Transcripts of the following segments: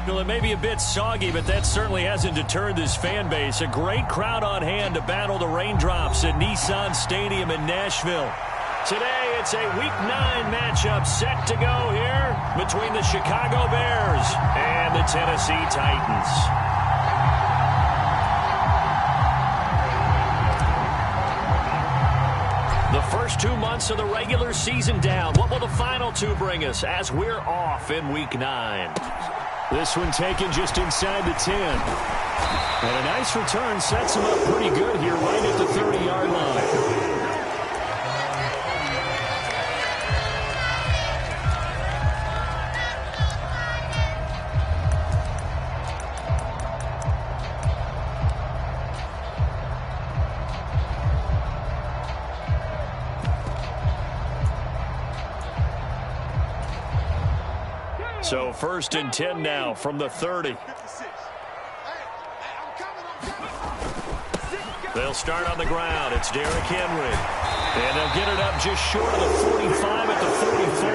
Well, it may be a bit soggy, but that certainly hasn't deterred this fan base. A great crowd on hand to battle the raindrops at Nissan Stadium in Nashville. Today, it's a Week 9 matchup set to go here between the Chicago Bears and the Tennessee Titans. The first 2 months of the regular season down. What will the final 2 bring us as we're off in Week 9? This one taken just inside the 10. And a nice return sets him up pretty good here right at the 30-yard line. So 1st and 10 now from the 30. They'll start on the ground. It's Derrick Henry. And they'll get it up just short of the 45 at the 44.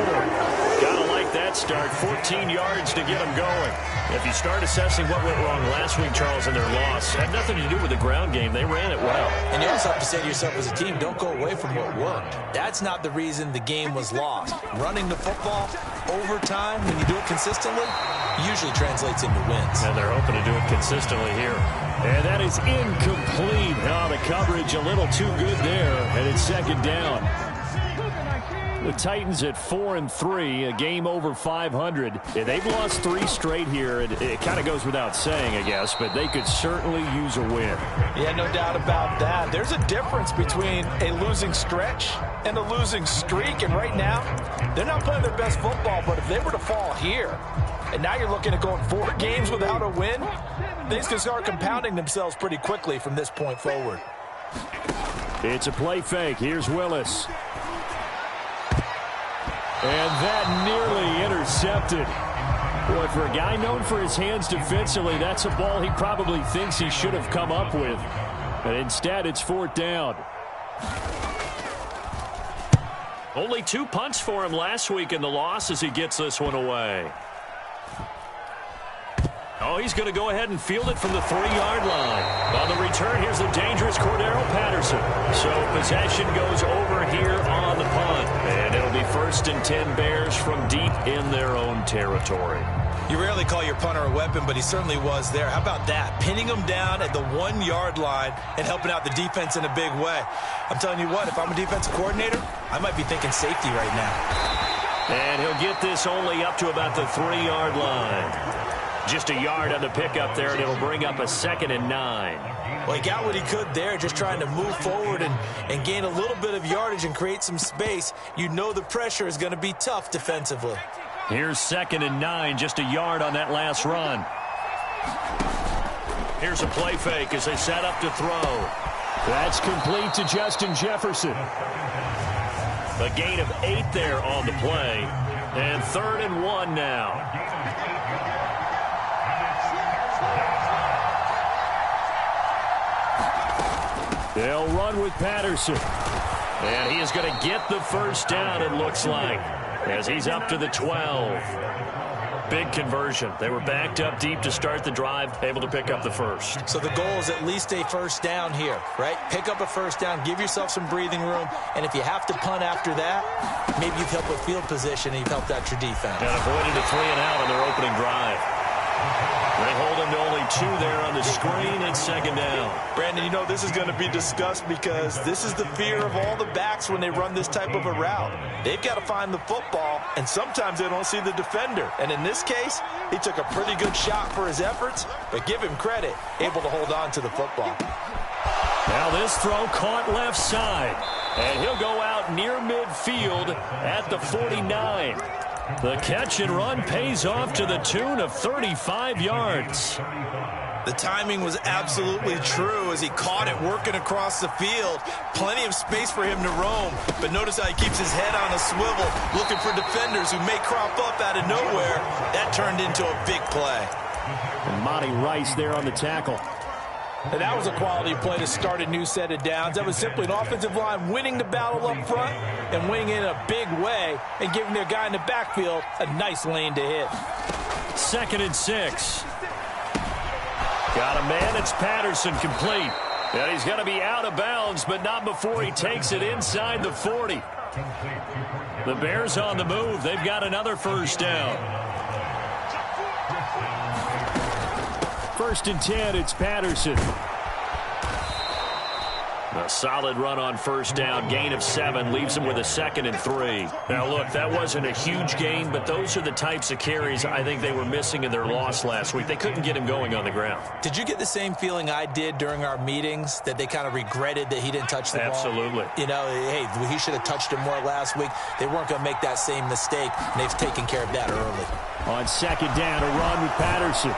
Gotta like that start. 14 yards to get them going. If you start assessing what went wrong last week, Charles, in their loss, had nothing to do with the ground game. They ran it well. And you also have to say to yourself as a team, don't go away from what worked. That's not the reason the game was lost. Running the football overtime, when you do it consistently, usually translates into wins. And they're hoping to do it consistently here. And that is incomplete. Oh, the coverage a little too good there, and it's 2nd down. The Titans at 4-3, a game over 500. And they've lost 3 straight here. It kind of goes without saying, I guess, but they could certainly use a win. Yeah, no doubt about that. There's a difference between a losing stretch and a losing streak. And right now, they're not playing their best football, but if they were to fall here, and now you're looking at going 4 games without a win, things can start compounding themselves pretty quickly from this point forward. It's a play fake. Here's Willis. And that nearly intercepted. Boy, for a guy known for his hands defensively, that's a ball he probably thinks he should have come up with. But instead, it's 4th down. Only 2 punts for him last week in the loss as he gets this one away. Oh, he's going to go ahead and field it from the 3-yard line. On the return, here's the dangerous Cordero Patterson. So possession goes over here on the punt. And it'll be 1st and 10 Bears from deep in their own territory. You rarely call your punter a weapon, but he certainly was there. How about that? Pinning him down at the 1-yard line and helping out the defense in a big way. I'm telling you what, if I'm a defensive coordinator, I might be thinking safety right now. And he'll get this only up to about the 3-yard line. Just a yard on the pickup there, and it'll bring up a 2nd and 9. Well, he got what he could there, just trying to move forward and gain a little bit of yardage and create some space. You know the pressure is going to be tough defensively. Here's 2nd and 9, just a yard on that last run. Here's a play fake as they set up to throw. That's complete to Justin Jefferson. A gain of 8 there on the play. And 3rd and 1 now. They'll run with Patterson. And he is going to get the 1st down, it looks like, as he's up to the 12. Big conversion. They were backed up deep to start the drive, able to pick up the 1st. So the goal is at least a 1st down here, right? Pick up a 1st down, give yourself some breathing room, and if you have to punt after that, maybe you've helped with field position and you've helped out your defense. And avoided a 3-and-out on their opening drive. They hold him to only 2 there on the screen and 2nd down. Brandon, you know this is going to be discussed because this is the fear of all the backs when they run this type of a route. They've got to find the football, and sometimes they don't see the defender. And in this case, he took a pretty good shot for his efforts, but give him credit, able to hold on to the football. Now this throw caught left side, and he'll go out near midfield at the 49. The catch and run pays off to the tune of 35 yards. The timing was absolutely true as he caught it working across the field. Plenty of space for him to roam, but notice how he keeps his head on a swivel, looking for defenders who may crop up out of nowhere. That turned into a big play. And Monty Rice there on the tackle. And that was a quality play to start a new set of downs. That was simply an offensive line winning the battle up front and winning in a big way and giving their guy in the backfield a nice lane to hit. 2nd and 6. Got a man. It's Patterson, complete. And he's going to be out of bounds, but not before he takes it inside the 40. The Bears on the move. They've got another first down. 1st and 10, it's Patterson. A solid run on first down. Gain of 7 leaves him with a 2nd and 3. Now, look, that wasn't a huge gain, but those are the types of carries I think they were missing in their loss last week. They couldn't get him going on the ground. Did you get the same feeling I did during our meetings, that they kind of regretted that he didn't touch the ball? Absolutely. You know, hey, he should have touched it more last week. They weren't going to make that same mistake, and they've taken care of that early. On 2nd down, a run with Patterson.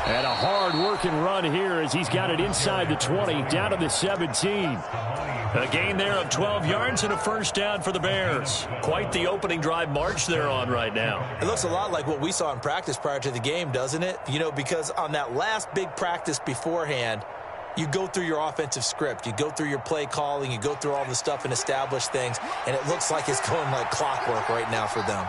And a hard-working run here as he's got it inside the 20, down to the 17. A gain there of 12 yards and a first down for the Bears. Quite the opening drive march they're on right now. It looks a lot like what we saw in practice prior to the game, doesn't it? You know, because on that last big practice beforehand, you go through your offensive script. You go through your play calling. You go through all the stuff and establish things. And it looks like it's going like clockwork right now for them.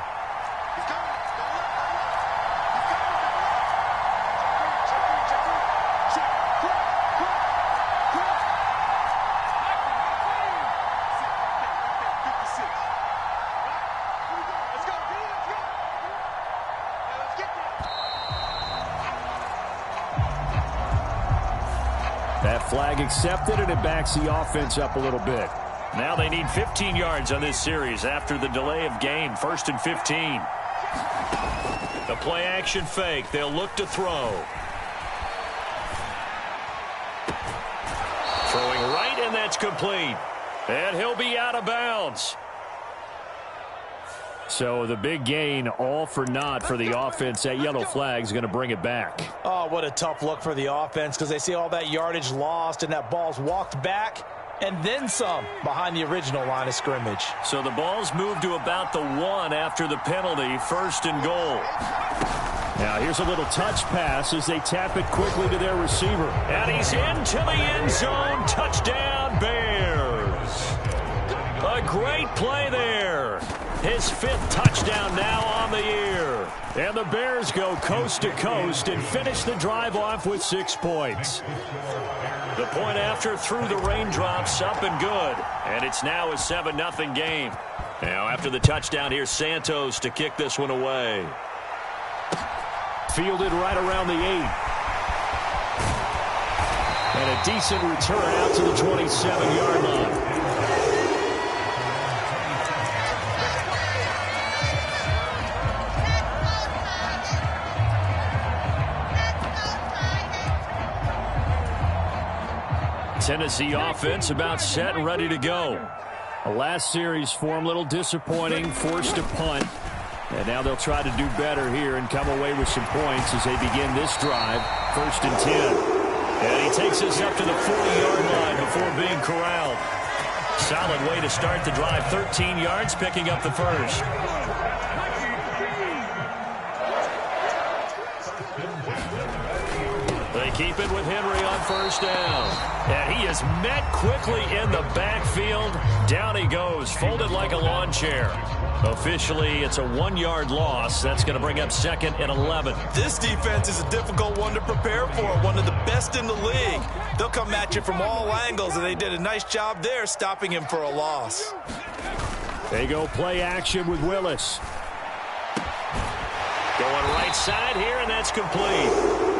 That flag accepted, and it backs the offense up a little bit. Now they need 15 yards on this series after the delay of game. 1st and 15. The play action fake. They'll look to throw. Throwing right, and that's complete. And he'll be out of bounds. So the big gain, all for naught for the offense. That yellow flag is going to bring it back. Oh, what a tough look for the offense, because they see all that yardage lost and that ball's walked back and then some behind the original line of scrimmage. So the ball's moved to about the 1 after the penalty. 1st and goal. Now here's a little touch pass as they tap it quickly to their receiver. And he's into the end zone. Touchdown, Bears. A great play there. His 5th touchdown now on the year. And the Bears go coast to coast and finish the drive off with 6 points. The point after through the raindrops, up and good. And it's now a 7-0 game. Now after the touchdown, here's Santos to kick this one away. Fielded right around the 8. And a decent return out to the 27-yard line. Tennessee offense about set and ready to go. The last series for them, a little disappointing, forced a punt. And now they'll try to do better here and come away with some points as they begin this drive. 1st and 10. And he takes us up to the 40-yard line before being corralled. Solid way to start the drive. 13 yards, picking up the first. They keep it with Henry on first down. And he is met quickly in the backfield. Down he goes, folded like a lawn chair. Officially, it's a 1-yard loss. That's going to bring up 2nd and 11. This defense is a difficult one to prepare for, one of the best in the league. They'll come at you from all angles, and they did a nice job there stopping him for a loss. They go play action with Willis. Going right side here, and that's complete.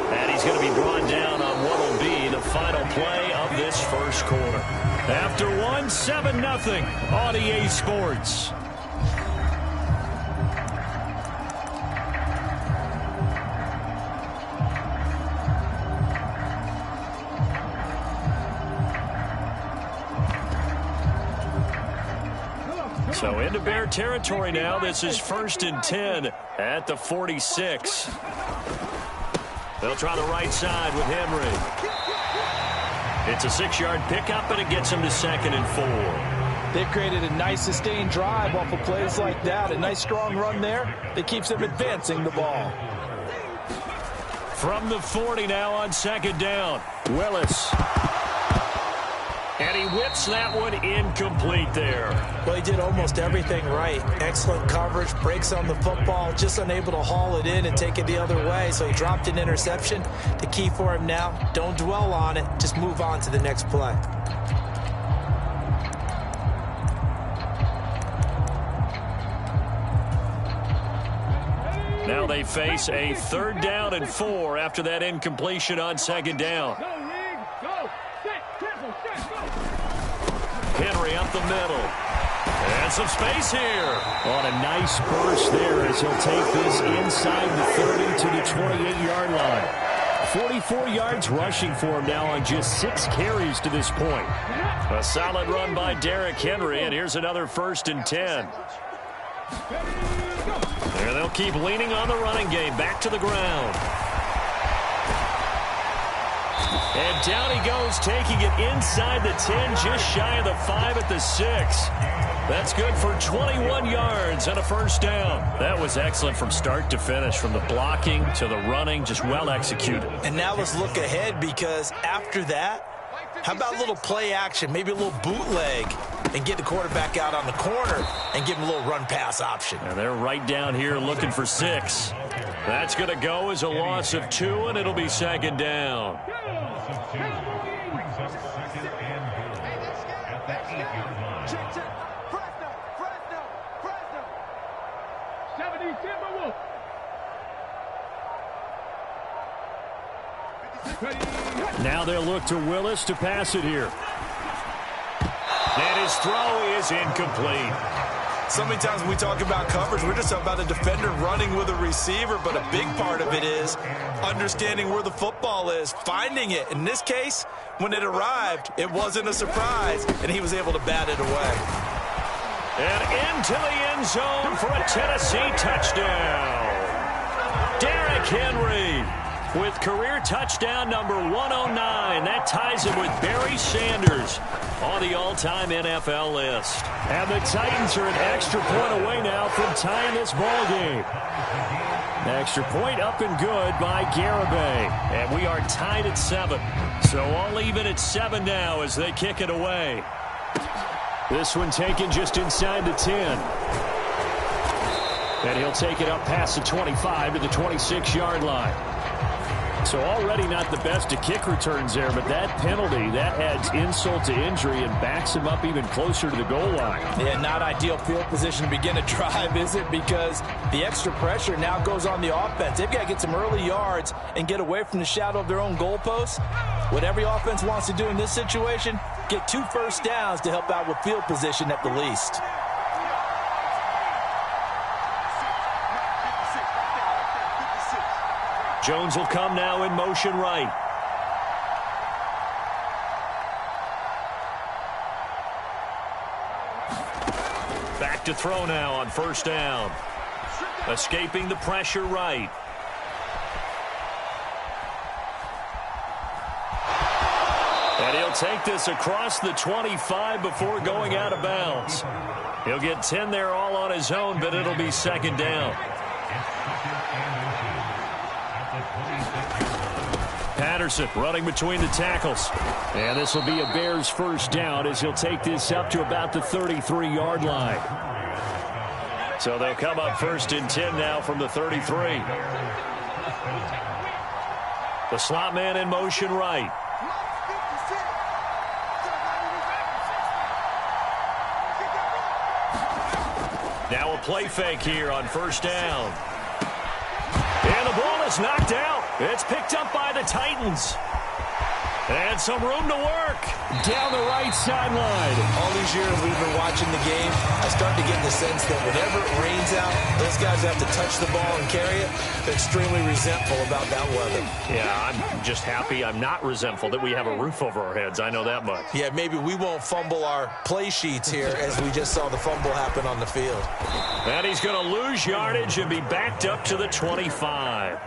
And he's going to be brought down on what will be the final play of this first quarter. After 1, 7-0 on EA Sports. So into Bear territory now. This is 1st and 10 at the 46. They'll try the right side with Henry. It's a 6-yard pickup, and it gets him to 2nd and 4. They've created a nice sustained drive off of plays like that. A nice strong run there that keeps them advancing the ball. From the 40 now on 2nd down. Willis. And he whips that one incomplete there. Well, he did almost everything right. Excellent coverage, breaks on the football, just unable to haul it in and take it the other way. So he dropped an interception. The key for him now, don't dwell on it. Just move on to the next play. Now they face a 3rd down and 4 after that incompletion on 2nd down. Henry up the middle. And some space here. On a nice burst there as he'll take this inside the 30 to the 28-yard line. 44 yards rushing for him now on just 6 carries to this point. A solid run by Derrick Henry, and here's another 1st and 10. There they'll keep leaning on the running game. Back to the ground. And down he goes, taking it inside the 10, just shy of the 5 at the 6. That's good for 21 yards and a 1st down. That was excellent from start to finish, from the blocking to the running, just well executed. And now let's look ahead, because after that, how about a little play action, maybe a little bootleg, and get the quarterback out on the corner and give him a little run-pass option. And they're right down here looking for 6. That's going to go as a loss of 2, and it'll be 2nd down. Now they'll look to Willis to pass it here. And his throw is incomplete. So many times when we talk about coverage, we're just talking about a defender running with a receiver, but a big part of it is understanding where the football is, finding it. In this case, when it arrived, it wasn't a surprise, and he was able to bat it away. And into the end zone for a Tennessee touchdown. Derrick Henry with career touchdown number 109. That ties him with Barry Sanders on the all-time NFL list. And the Titans are an extra point away now from tying this ball game. Extra point up and good by Garibay. And we are tied at 7. So all even at 7 now as they kick it away. This one taken just inside the 10. And he'll take it up past the 25 to the 26-yard line. So already not the best of kick returns there, but that penalty, that adds insult to injury and backs him up even closer to the goal line. Yeah, not ideal field position to begin a drive, is it? Because the extra pressure now goes on the offense. They've got to get some early yards and get away from the shadow of their own goalposts. What every offense wants to do in this situation, get 2 first downs to help out with field position at the least. Jones will come now in motion right. Back to throw now on 1st down. Escaping the pressure right. And he'll take this across the 25 before going out of bounds. He'll get 10 there all on his own, but it'll be 2nd down. Patterson running between the tackles. And this will be a Bears 1st down as he'll take this up to about the 33-yard line. So they'll come up 1st and 10 now from the 33. The slot man in motion right. Now a play fake here on 1st down. And the ball is knocked out. It's picked up by the Titans. And some room to work. Down the right sideline. All these years we've been watching the game, I start to get the sense that whenever it rains out, those guys have to touch the ball and carry it. They're extremely resentful about that weather. Yeah, I'm just happy I'm not resentful that we have a roof over our heads. I know that much. Yeah, maybe we won't fumble our play sheets here as we just saw the fumble happen on the field. And he's going to lose yardage and be backed up to the 25.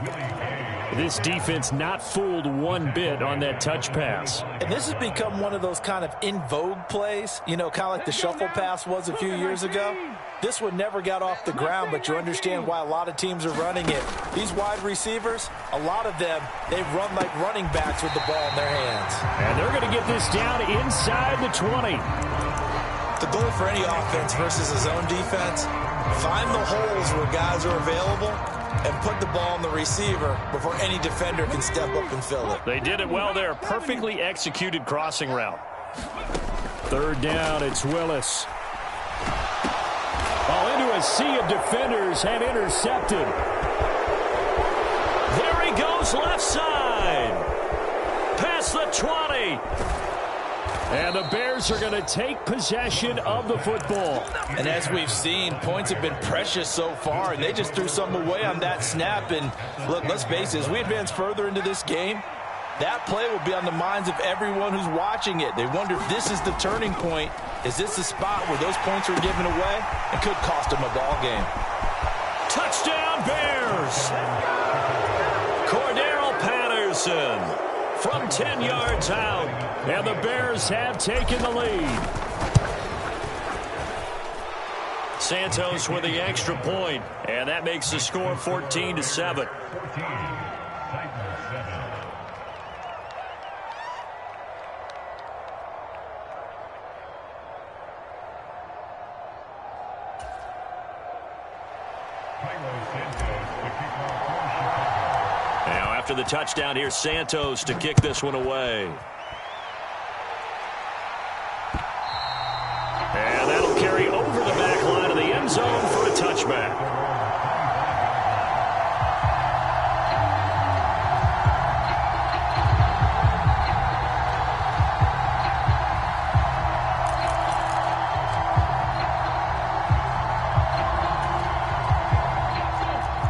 This defense not fooled one bit on that touch pass. And this has become one of those kind of in vogue plays, you know, kind of like the shuffle pass was a few years ago. This one never got off the ground, but you understand why a lot of teams are running it. These wide receivers, a lot of them, they run like running backs with the ball in their hands. And they're going to get this down inside the 20. The goal for any offense versus a zone defense, find the holes where guys are available and put the ball on the receiver before any defender can step up and fill it. They did it well there. Perfectly executed crossing route. Third down, it's Willis. Ball into a sea of defenders and intercepted. There he goes, left side. Past the 20. And the Bears are going to take possession of the football. And as we've seen, points have been precious so far, and they just threw something away on that snap. And look, let's face it, as we advance further into this game, that play will be on the minds of everyone who's watching it. They wonder if this is the turning point. Is this the spot where those points are given away and could cost them a ball game? Touchdown, Bears! Cordero Patterson from 10 yards out, and the Bears have taken the lead. Santos with the extra point, and that makes the score 14-7. Now after the touchdown, here's Santos to kick this one away. And that'll carry over the back line of the end zone for a touchback.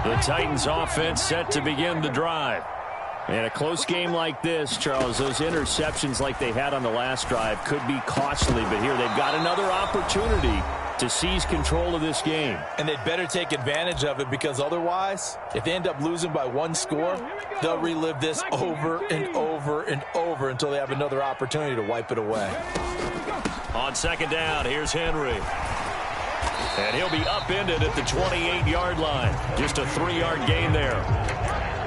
The Titans offense set to begin the drive. And a close game like this, Charles, those interceptions like they had on the last drive could be costly. But here they've got another opportunity to seize control of this game. And they'd better take advantage of it, because otherwise, if they end up losing by one score, they'll relive this over and over and over until they have another opportunity to wipe it away. On second down, here's Henry. And he'll be upended at the 28-yard line. Just a 3-yard gain there.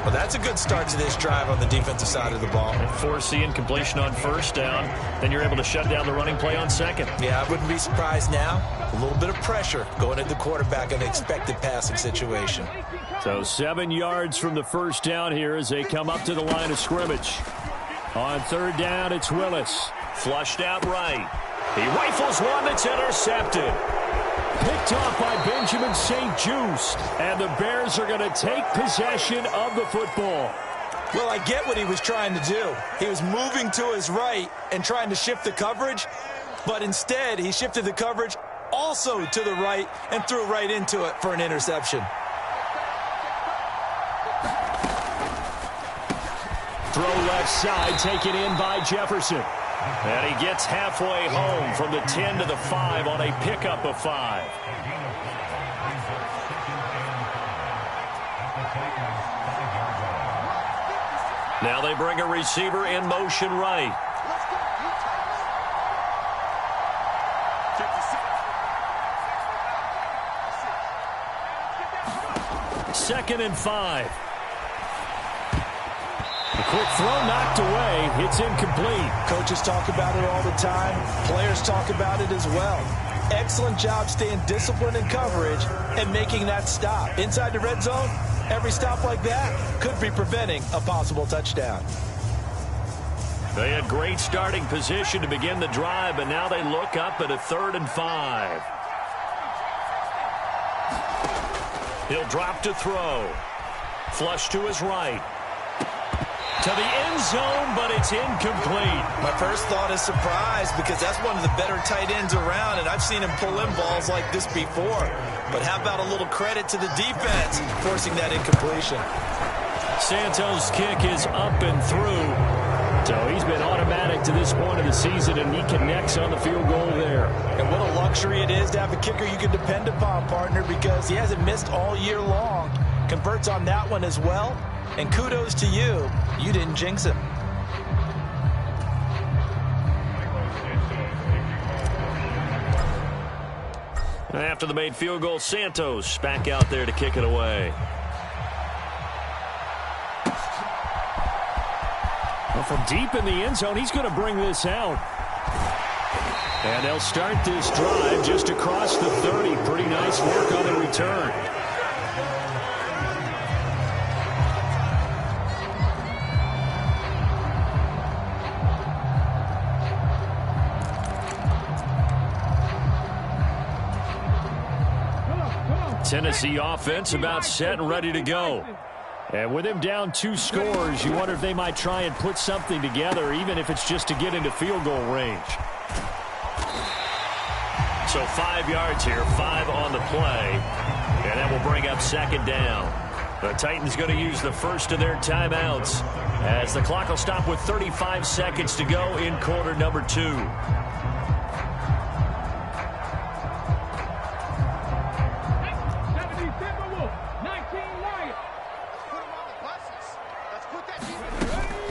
Well, that's a good start to this drive on the defensive side of the ball. Force the incompletion on first down. Then you're able to shut down the running play on second. Yeah, I wouldn't be surprised now. A little bit of pressure going at the quarterback in the expected passing situation. So 7 yards from the first down here as they come up to the line of scrimmage. On third down, it's Willis. Flushed out right. He rifles one that's intercepted. Picked off by Benjamin St-Juste. And the Bears are going to take possession of the football. Well, I get what he was trying to do. He was moving to his right and trying to shift the coverage. But instead, he shifted the coverage also to the right and threw right into it for an interception. Throw left side, taken in by Jefferson. And he gets halfway home from the 10 to the 5 on a pickup of 5. Now they bring a receiver in motion right. Second and 5. A quick throw knocked away. It's incomplete. Coaches talk about it all the time. Players talk about it as well. Excellent job staying disciplined in coverage and making that stop. Inside the red zone, every stop like that could be preventing a possible touchdown. They had great starting position to begin the drive, but now they look up at a 3rd and 5. He'll drop to throw. Flush to his right. To the end zone, but it's incomplete. My first thought is surprise, because that's one of the better tight ends around, and I've seen him pull in balls like this before. But how about a little credit to the defense forcing that incompletion? Santos' kick is up and through. So he's been automatic to this point of the season, and he connects on the field goal there. And what a luxury it is to have a kicker you can depend upon, partner, because he hasn't missed all year long. Converts on that one as well. And kudos to you. You didn't jinx him. After the made field goal, Santos back out there to kick it away. Well, from deep in the end zone, he's going to bring this out. And they'll start this drive just across the 30. Pretty nice work on the return. Tennessee offense about set and ready to go. And with him down 2 scores, you wonder if they might try and put something together, even if it's just to get into field goal range. So 5 yards here, 5 on the play. And that will bring up second down. The Titans going to use the first of their timeouts as the clock will stop with 35 seconds to go in quarter number 2.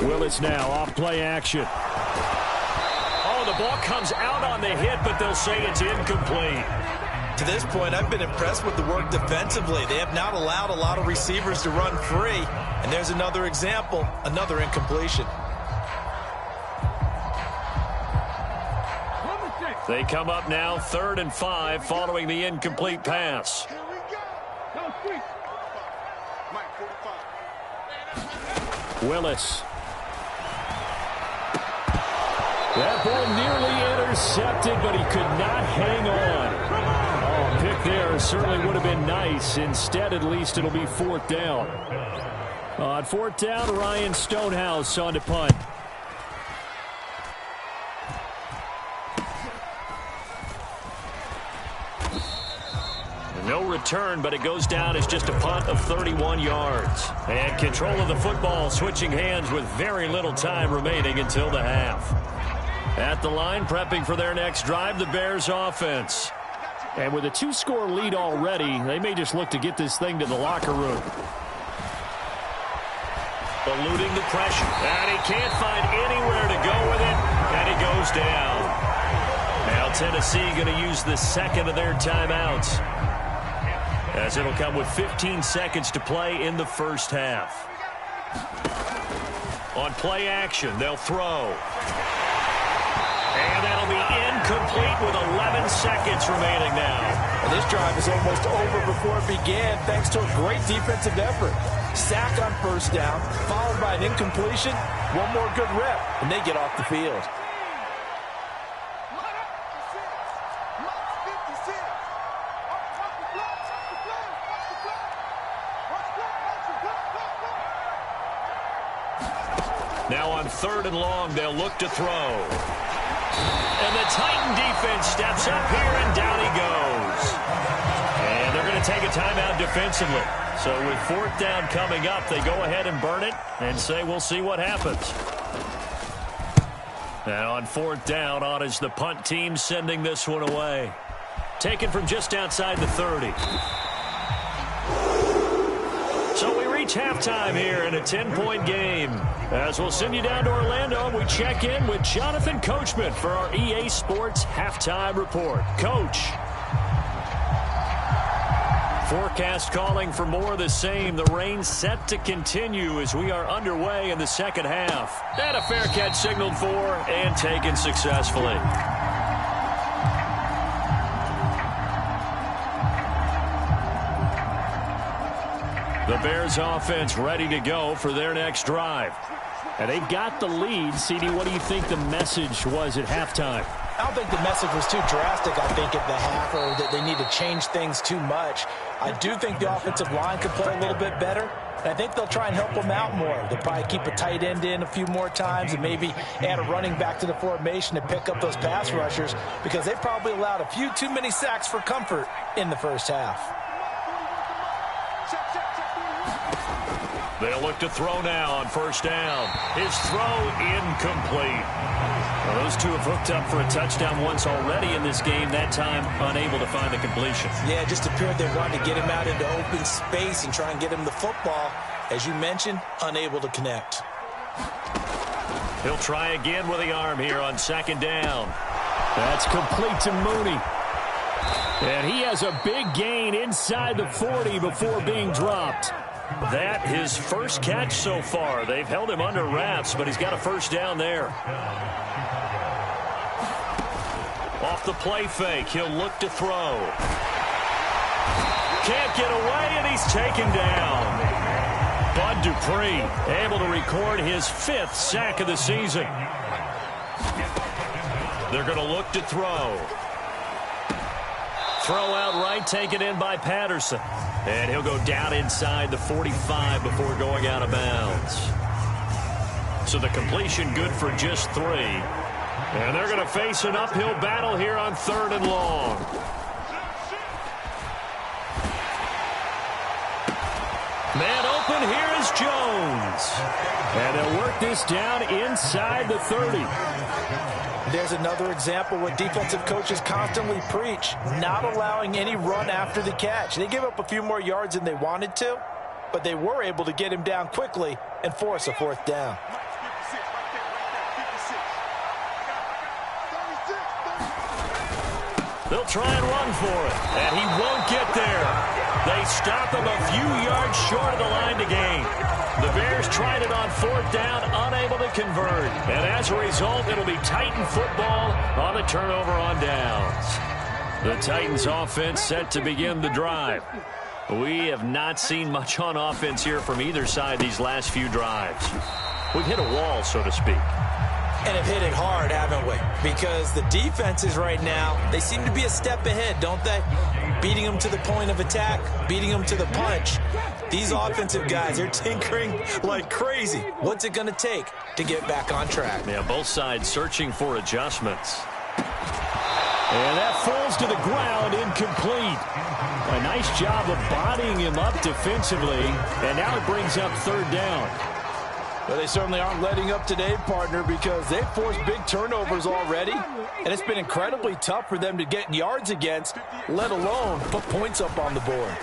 Willis now off play action. Oh, the ball comes out on the hit, but they'll say it's incomplete. To this point, I've been impressed with the work defensively. They have not allowed a lot of receivers to run free. And there's another example, another incompletion. They come up now 3rd and 5 following the incomplete pass. Willis. That ball nearly intercepted, but he could not hang on. Oh, pick there certainly would have been nice. Instead, at least it'll be 4th down. On 4th down, Ryan Stonehouse on to punt. No return, but it goes down as just a punt of 31 yards. And control of the football switching hands with very little time remaining until the half. At the line, prepping for their next drive, the Bears offense. And with a 2-score lead already, they may just look to get this thing to the locker room. Eluding the pressure. And he can't find anywhere to go with it. And he goes down. Now Tennessee going to use the second of their timeouts, as it'll come with 15 seconds to play in the first half. On play action, they'll throw. And that'll be incomplete with 11 seconds remaining now. And this drive is almost over before it began, thanks to a great defensive effort. Sack on 1st down, followed by an incompletion. One more good rep, and they get off the field. Now on 3rd and long, they'll look to throw. And the Titan defense steps up here, and down he goes. And they're going to take a timeout defensively. So with 4th down coming up, they go ahead and burn it and say we'll see what happens. And on 4th down, on is the punt team sending this one away. Taken from just outside the 30. So we reach halftime here in a 10-point game. As we'll send you down to Orlando, and we check in with Jonathan Coachman for our EA Sports Halftime Report. Coach. Forecast calling for more of the same. The rain set to continue as we are underway in the second half. And a fair catch signaled for and taken successfully. The Bears offense ready to go for their next drive. And they've got the lead. CD, what do you think the message was at halftime? I don't think the message was too drastic, I think, at the half, or that they need to change things too much. I do think the offensive line could play a little bit better, and I think they'll try and help them out more. They'll probably keep a tight end in a few more times and maybe add a running back to the formation to pick up those pass rushers, because they probably allowed a few too many sacks for comfort in the first half. They'll look to throw now on 1st down. His throw incomplete. Well, those two have hooked up for a touchdown once already in this game, that time unable to find the completion. Yeah, it just appeared they wanted to get him out into open space and try and get him the football. As you mentioned, unable to connect. He'll try again with the arm here on second down. That's complete to Mooney. And he has a big gain inside the 40 before being dropped. That his first catch so far. They've held him under wraps, but he's got a first down there. Off the play fake, he'll look to throw. Can't get away, and he's taken down. Bud Dupree able to record his 5th sack of the season. They're going to look to throw. Throw out right, taken in by Patterson. And he'll go down inside the 45 before going out of bounds. So the completion good for just 3. And they're going to face an uphill battle here on 3rd and long. Man open, here is Jones. And they'll work this down inside the 30. There's another example what defensive coaches constantly preach, not allowing any run after the catch. They gave up a few more yards than they wanted to, but they were able to get him down quickly and force a 4th down. They'll try and run for it, and he won't get there. They stop him a few yards short of the line to gain. The Bears tried it on 4th down, unable to convert. And as a result, it'll be Titan football on the turnover on downs. The Titans offense set to begin the drive. We have not seen much on offense here from either side these last few drives. We've hit a wall, so to speak. And have hit it hard, haven't we? Because the defenses right now, they seem to be a step ahead, don't they? Beating them to the point of attack, beating them to the punch. These offensive guys, they're tinkering like crazy. What's it going to take to get back on track? Yeah, both sides searching for adjustments. And that falls to the ground, incomplete. A nice job of bodying him up defensively, and now it brings up 3rd down. Well, they certainly aren't letting up today, partner, because they've forced big turnovers already, and it's been incredibly tough for them to get yards against, let alone put points up on the board.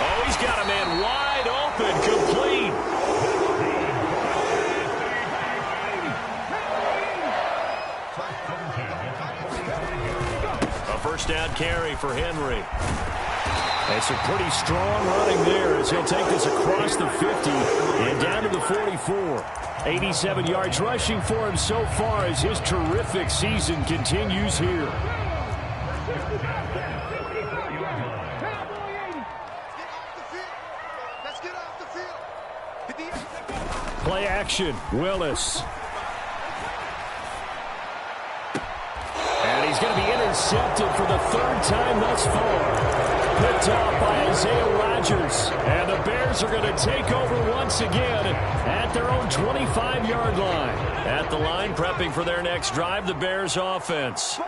Oh, he's got a man wide open, complete. A first down carry for Henry. It's a pretty strong running there as he'll take this across the 50 and down to the 44. 87 yards rushing for him so far as his terrific season continues here. Play action, Willis. And he's going to be intercepted for the 3rd time thus far. Picked off by Isaiah Rodgers. And the Bears are going to take over once again at their own 25-yard line. At the line, prepping for their next drive, the Bears offense.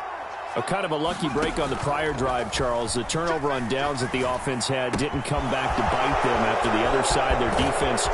A kind of a lucky break on the prior drive, Charles. The turnover on downs that the offense had didn't come back to bite them after the other side. Their defense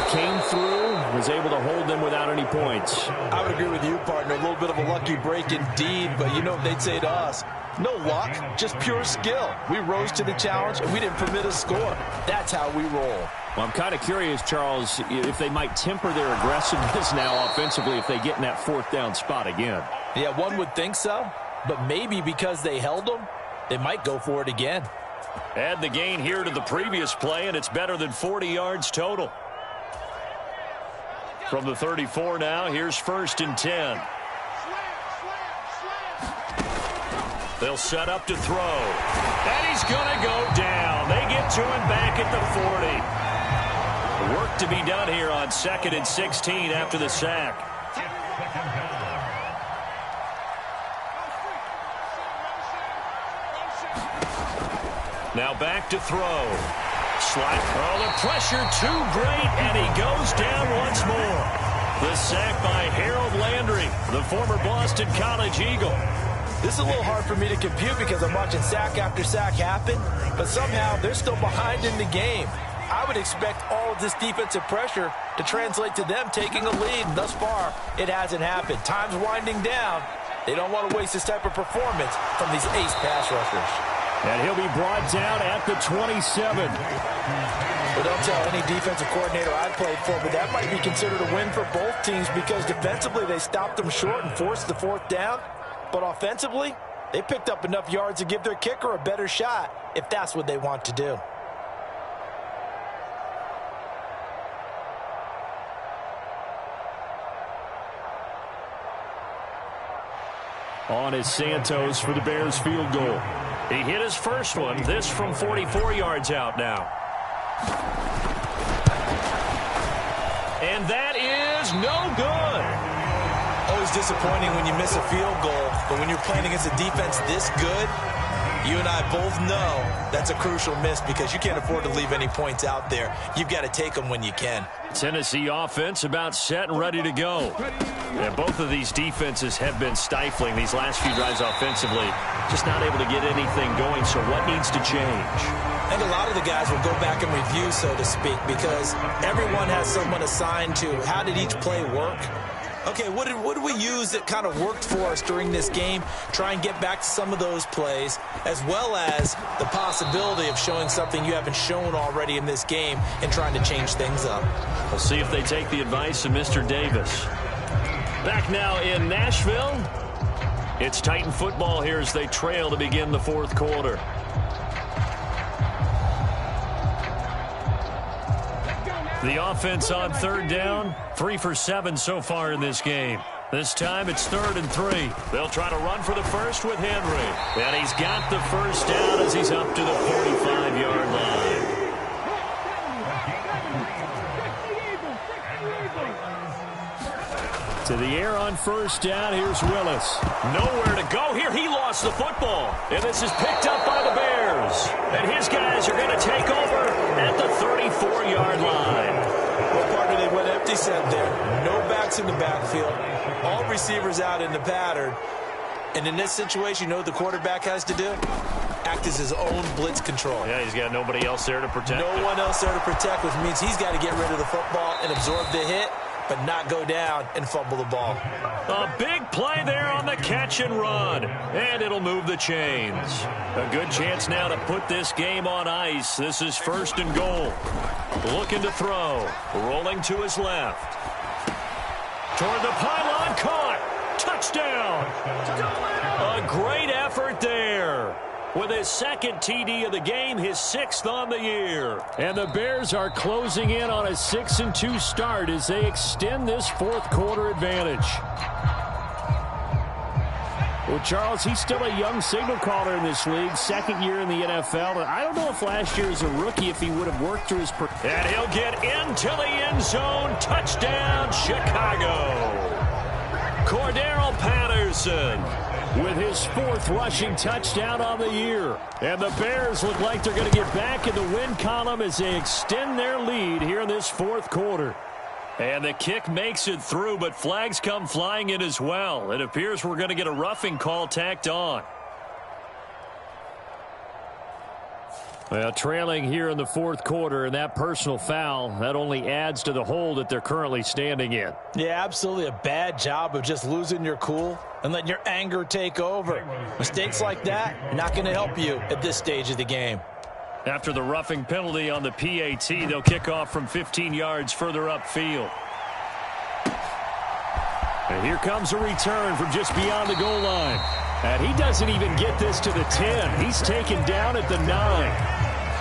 came through, was able to hold them without any points. I would agree with you, partner. A little bit of a lucky break indeed, but you know what they'd say to us? No luck, just pure skill. We rose to the challenge, and we didn't permit a score. That's how we roll. Well, I'm kind of curious, Charles, if they might temper their aggressiveness now offensively if they get in that 4th down spot again. Yeah, one would think so. But maybe because they held them, they might go for it again. Add the gain here to the previous play, and it's better than 40 yards total. From the 34 now, here's 1st and 10. They'll set up to throw. And he's going to go down. They get to him back at the 40. Work to be done here on 2nd and 16 after the sack. Now back to throw. Slide. Oh, the pressure too great, and he goes down once more. The sack by Harold Landry, the former Boston College Eagle. This is a little hard for me to compute because I'm watching sack after sack happen, but somehow they're still behind in the game. I would expect all of this defensive pressure to translate to them taking a lead. Thus far, it hasn't happened. Time's winding down. They don't want to waste this type of performance from these ace pass rushers. And he'll be brought down at the 27. Well, don't tell any defensive coordinator I played for, but that might be considered a win for both teams because defensively they stopped them short and forced the fourth down. But offensively, they picked up enough yards to give their kicker a better shot if that's what they want to do. On is Santos for the Bears field goal. He hit his first one. This from 44 yards out now. And that is no good. Always disappointing when you miss a field goal, but when you're playing against a defense this good, you and I both know that's a crucial miss because you can't afford to leave any points out there. You've got to take them when you can. Tennessee offense about set and ready to go. Yeah, both of these defenses have been stifling these last few drives offensively. Just not able to get anything going, so what needs to change? I think a lot of the guys will go back and review, so to speak, because everyone has someone assigned to how did each play work. Okay, what did we use that kind of worked for us during this game? Try and get back to some of those plays, as well as the possibility of showing something you haven't shown already in this game and trying to change things up. We'll see if they take the advice of Mr. Davis. Back now in Nashville. It's Titan football here as they trail to begin the fourth quarter. The offense on third down, 3 for 7 so far in this game. This time it's 3rd and 3. They'll try to run for the first with Henry. And he's got the first down as he's up to the 45-yard line. To the air on first down, here's Willis. Nowhere to go here. He lost the football. And this is picked up by the Bears. And his guys are going to take over at the 34-yard line. Well, partner, they went empty set there. No backs in the backfield. All receivers out in the pattern. And in this situation, you know what the quarterback has to do? Act as his own blitz control. Yeah, he's got nobody else there to protect him. No one else there to protect, which means he's got to get rid of the football and absorb the hit, but not go down and fumble the ball. A big play there on the catch and run. And it'll move the chains. A good chance now to put this game on ice. This is 1st and goal. Looking to throw. Rolling to his left. Toward the pylon. Caught. Touchdown. A great effort there. With his 2nd TD of the game, his 6th on the year. And the Bears are closing in on a 6-2 start as they extend this fourth quarter advantage. Well, Charles, he's still a young signal caller in this league, 2nd year in the NFL. And I don't know if last year as a rookie if he would have worked through his... And he'll get into the end zone. Touchdown, Chicago. Cordero Patterson with his 4th rushing touchdown on the year. And the Bears look like they're going to get back in the win column as they extend their lead here in this fourth quarter. And the kick makes it through, but flags come flying in as well. It appears we're going to get a roughing call tacked on. Well, trailing here in the fourth quarter, and that personal foul, that only adds to the hole that they're currently standing in. Yeah, absolutely a bad job of just losing your cool and letting your anger take over. Mistakes like that, not going to help you at this stage of the game. After the roughing penalty on the PAT, they'll kick off from 15 yards further upfield. And here comes a return from just beyond the goal line. And he doesn't even get this to the 10. He's taken down at the 9.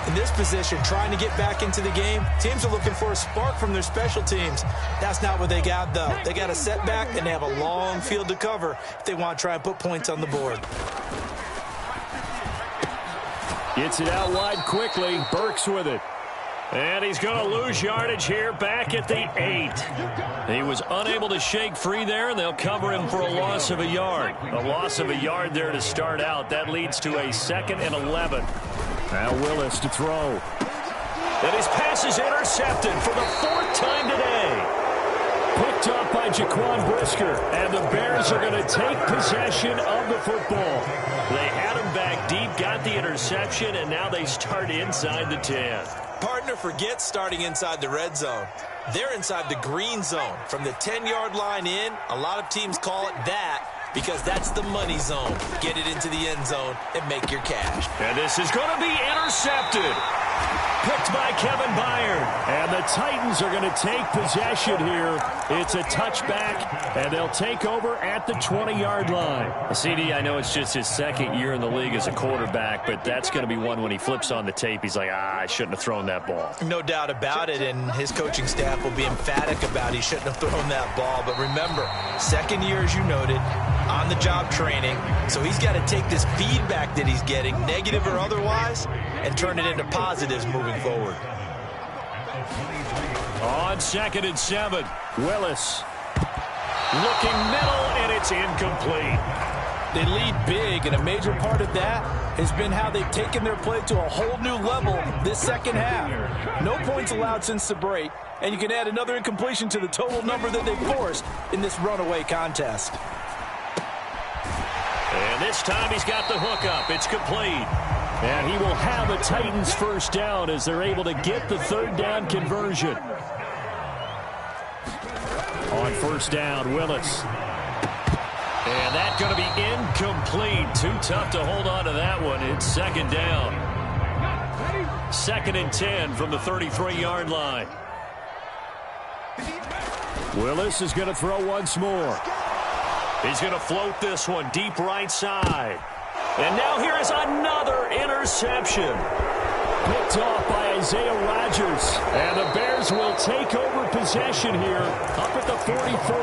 In this position, trying to get back into the game, teams are looking for a spark from their special teams. That's not what they got, though. They got a setback, and they have a long field to cover if they want to try and put points on the board. Gets it out wide quickly. Burks with it. And he's going to lose yardage here back at the 8. He was unable to shake free there, and they'll cover him for a loss of a yard. A loss of a yard there to start out. That leads to a 2nd and 11. Now Willis to throw. And his pass is intercepted for the 4th time today. Picked up by Jaquan Brisker. And the Bears are going to take possession of the football. They had him back deep, got the interception, and now they start inside the 10. Partner, forget starting inside the red zone. They're inside the green zone. From the 10-yard line in, a lot of teams call it that. because that's the money zone. Get it into the end zone and make your cash. And this is going to be intercepted. Picked by Kevin Byard. And the Titans are going to take possession here. It's a touchback, and they'll take over at the 20-yard line. CD, I know it's just his second year in the league as a quarterback, but that's going to be one when he flips on the tape. He's like, I shouldn't have thrown that ball. No doubt about it, and his coaching staff will be emphatic about he shouldn't have thrown that ball. But remember, second year, as you noted, on-the-job training. So he's got to take this feedback that he's getting, negative or otherwise, and turn it into positives moving forward. On 2nd and 7, Willis. Looking middle, and it's incomplete. They lead big, and a major part of that has been how they've taken their play to a whole new level this second half. No points allowed since the break, and you can add another incompletion to the total number that they forced in this runaway contest. And this time he's got the hook up. It's complete. And he will have a Titans first down as they're able to get the third down conversion. On first down, Willis. And that's going to be incomplete. Too tough to hold on to that one. It's second down. 2nd and 10 from the 33-yard line. Willis is going to throw once more. He's going to float this one deep right side. And now here is another interception. Picked off by Isaiah Rodgers. And the Bears will take over possession here up at the 44.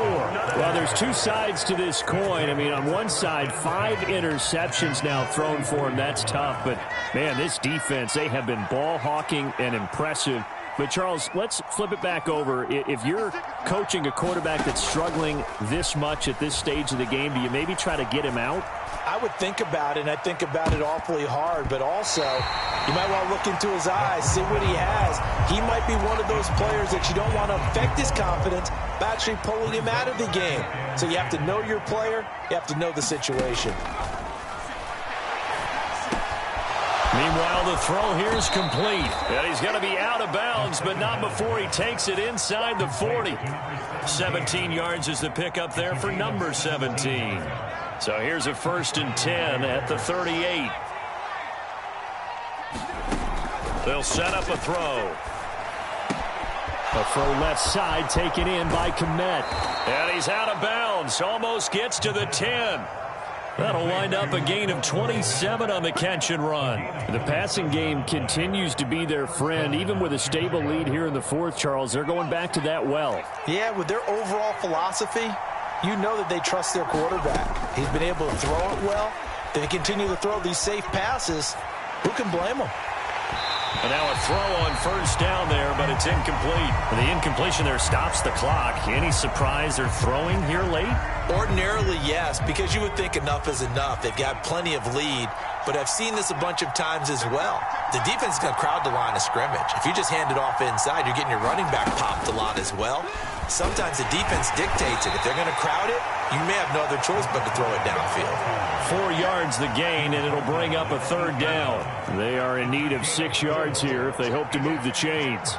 Well, there's two sides to this coin. I mean, on one side, 5 interceptions now thrown for him. That's tough. But, man, this defense, they have been ball hawking and impressive. But, Charles, let's flip it back over. If you're coaching a quarterback that's struggling this much at this stage of the game, do you maybe try to get him out? I would think about it, and I think about it awfully hard, but also you might want to look into his eyes, see what he has. He might be one of those players that you don't want to affect his confidence by actually pulling him out of the game. So you have to know your player, you have to know the situation. Meanwhile, the throw here is complete. And he's going to be out of bounds, but not before he takes it inside the 40. 17 yards is the pickup there for number 17. So here's a 1st and 10 at the 38. They'll set up a throw. A throw left side taken in by Kmet. And he's out of bounds. Almost gets to the 10. That'll wind up a gain of 27 on the catch and run. The passing game continues to be their friend. Even with a stable lead here in the 4th, Charles, they're going back to that well. Yeah, with their overall philosophy, you know that they trust their quarterback. He's been able to throw it well. They continue to throw these safe passes. Who can blame them? And now a throw on first down there, but it's incomplete. And the incompletion there stops the clock. Any surprise they're throwing here late? Ordinarily, yes, because you would think enough is enough. They've got plenty of lead, but I've seen this a bunch of times as well. The defense is going to crowd the line of scrimmage. If you just hand it off inside, you're getting your running back popped a lot as well. Sometimes the defense dictates it. If they're going to crowd it, you may have no other choice but to throw it downfield. 4 yards the gain, and it'll bring up a third down. They are in need of 6 yards here if they hope to move the chains.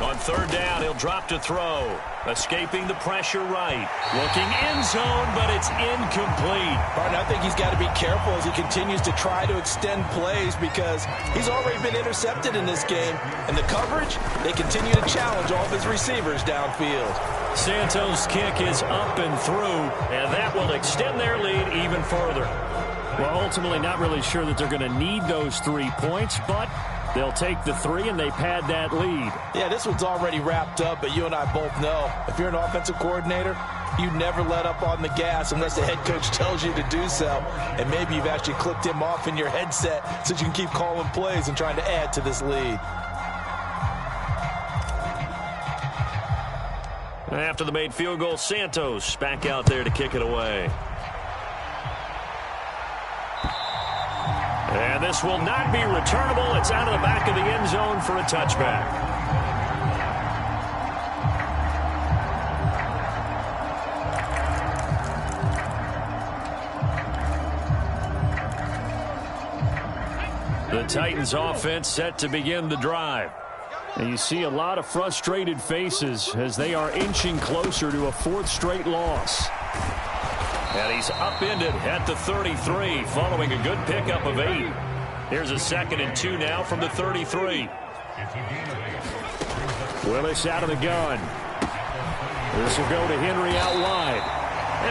On third down, he'll drop to throw. Escaping the pressure right. Looking end zone, but it's incomplete. Martin, I think he's got to be careful as he continues to try to extend plays because he's already been intercepted in this game. And the coverage, they continue to challenge all of his receivers downfield. Santos' kick is up and through, and that will extend their lead even further. Well, ultimately not really sure that they're going to need those 3 points, but they'll take the 3 and they pad that lead. Yeah, this one's already wrapped up, but you and I both know if you're an offensive coordinator, you never let up on the gas unless the head coach tells you to do so. And maybe you've actually clicked him off in your headset so you can keep calling plays and trying to add to this lead. After the made field goal, Santos back out there to kick it away. And this will not be returnable. It's out of the back of the end zone for a touchback. The Titans offense set to begin the drive. And you see a lot of frustrated faces as they are inching closer to a 4th straight loss. And he's upended at the 33 following a good pickup of 8. Here's a 2nd and 2 now from the 33. Willis out of the gun. This will go to Henry out wide.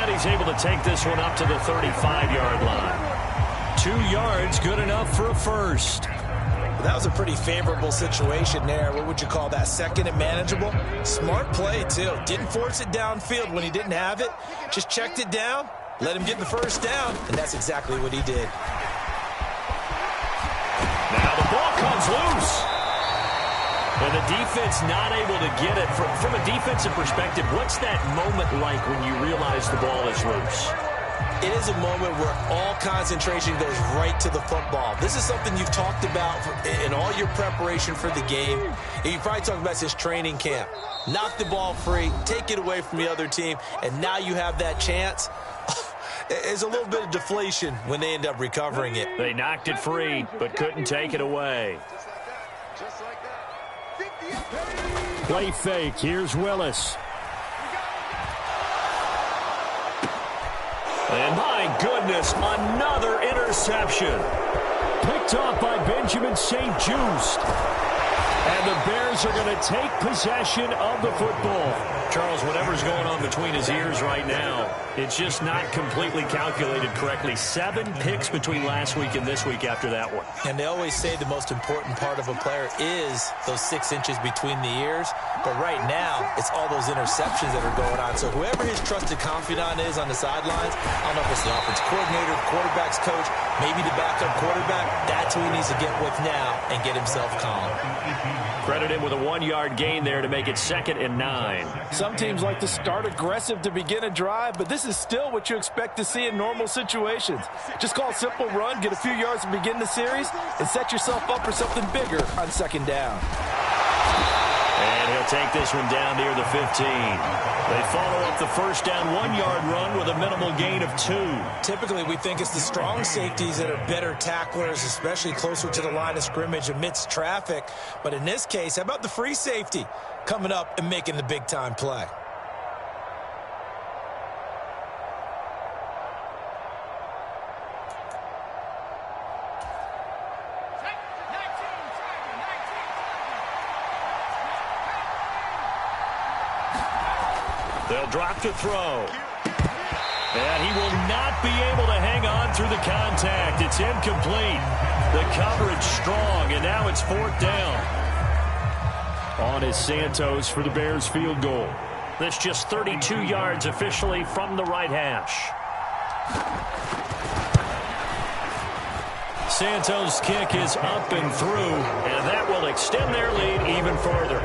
And he's able to take this one up to the 35-yard line. 2 yards, good enough for a first. That was a pretty favorable situation there. What would you call that? 2nd and manageable? Smart play, too. Didn't force it downfield when he didn't have it. Just checked it down, let him get the first down, and that's exactly what he did. Now the ball comes loose. And the defense not able to get it. From a defensive perspective, what's that moment like when you realize the ball is loose? It is a moment where all concentration goes right to the football. This is something you've talked about in all your preparation for the game. And you probably talked about this training camp. Knock the ball free, take it away from the other team, and now you have that chance. There's a little bit of deflation when they end up recovering it. They knocked it free, but couldn't take it away. Play fake. Here's Willis. And my goodness, another interception. Picked off by Benjamin St-Juste. And the Bears are going to take possession of the football. Charles, whatever's going on between his ears right now, it's just not completely calculated correctly. 7 picks between last week and this week after that one. And they always say the most important part of a player is those 6 inches between the ears. But right now, it's all those interceptions that are going on. So whoever his trusted confidant is on the sidelines, I don't know if it's the offensive coordinator, the quarterback's coach, maybe the backup quarterback, that's who he needs to get with now and get himself calm. Credit him with a 1-yard gain there to make it 2nd and 9. Some teams like to start aggressive to begin a drive, but this is still what you expect to see in normal situations. Just call a simple run, get a few yards to begin the series, and set yourself up for something bigger on 2nd down. And he'll take this one down near the 15. They follow up the first down 1-yard run with a minimal gain of 2. Typically, we think it's the strong safeties that are better tacklers, especially closer to the line of scrimmage amidst traffic. But in this case, how about the free safety coming up and making the big-time play? They'll drop to throw. And he will not be able to hang on through the contact. It's incomplete. The coverage strong, and now it's 4th down. On is Santos for the Bears field goal. That's just 32 yards officially from the right hash. Santos' kick is up and through, and that will extend their lead even further.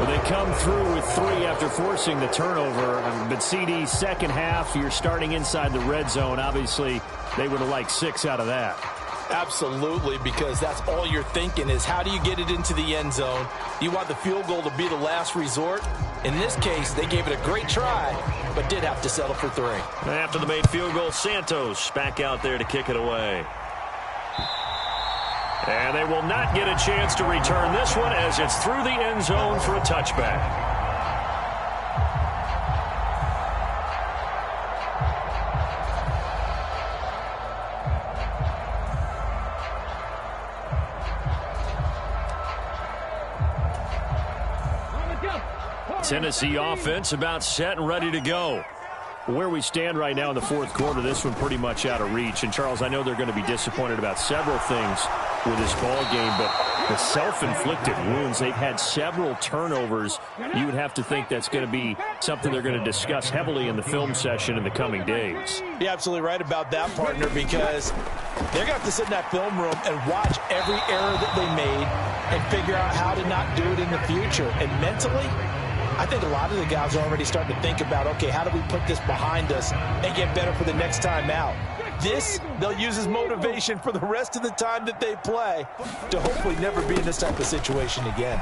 Well, they come through with 3 after forcing the turnover. But CD, second half, you're starting inside the red zone. Obviously, they would have liked 6 out of that. Absolutely, because that's all you're thinking is how do you get it into the end zone? You want the field goal to be the last resort. In this case, they gave it a great try, but did have to settle for 3. After the made field goal, Santos back out there to kick it away. And they will not get a chance to return this one as it's through the end zone for a touchback. Tennessee offense about set and ready to go. Where we stand right now in the 4th quarter, this one pretty much out of reach. And, Charles, I know they're going to be disappointed about several things with this ball game, but the self-inflicted wounds, they've had several turnovers. You would have to think that's going to be something they're going to discuss heavily in the film session in the coming days. You're absolutely right about that, partner, because they're going to have to sit in that film room and watch every error that they made and figure out how to not do it in the future. And mentally, I think a lot of the guys are already starting to think about, okay, how do we put this behind us and get better for the next time out? This, they'll use as motivation for the rest of the time that they play to hopefully never be in this type of situation again.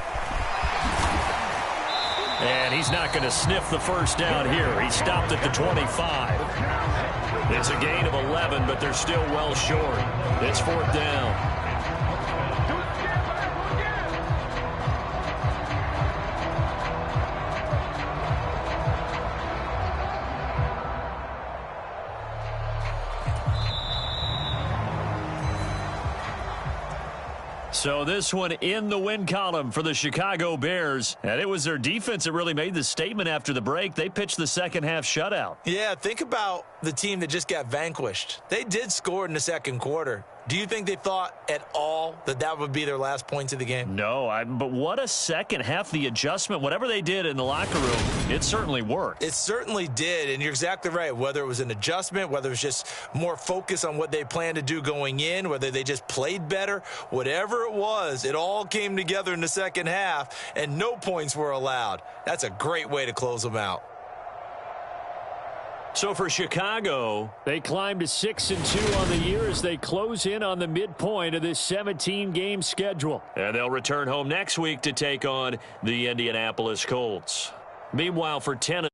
And he's not going to sniff the first down here. He stopped at the 25. It's a gain of 11, but they're still well short. It's 4th down. So this one in the win column for the Chicago Bears. And it was their defense that really made the statement after the break. They pitched the second half shutout. Yeah, think about the team that just got vanquished. They did score in the second quarter. Do you think they thought at all that that would be their last points of the game? No, but what a second half. The adjustment, whatever they did in the locker room, it certainly worked. It certainly did, and you're exactly right. Whether it was an adjustment, whether it was just more focus on what they planned to do going in, whether they just played better, whatever it was, it all came together in the second half, and no points were allowed. That's a great way to close them out. So for Chicago, they climbed to 6-2 on the year as they close in on the midpoint of this 17-game schedule. And they'll return home next week to take on the Indianapolis Colts. Meanwhile, for Tennessee,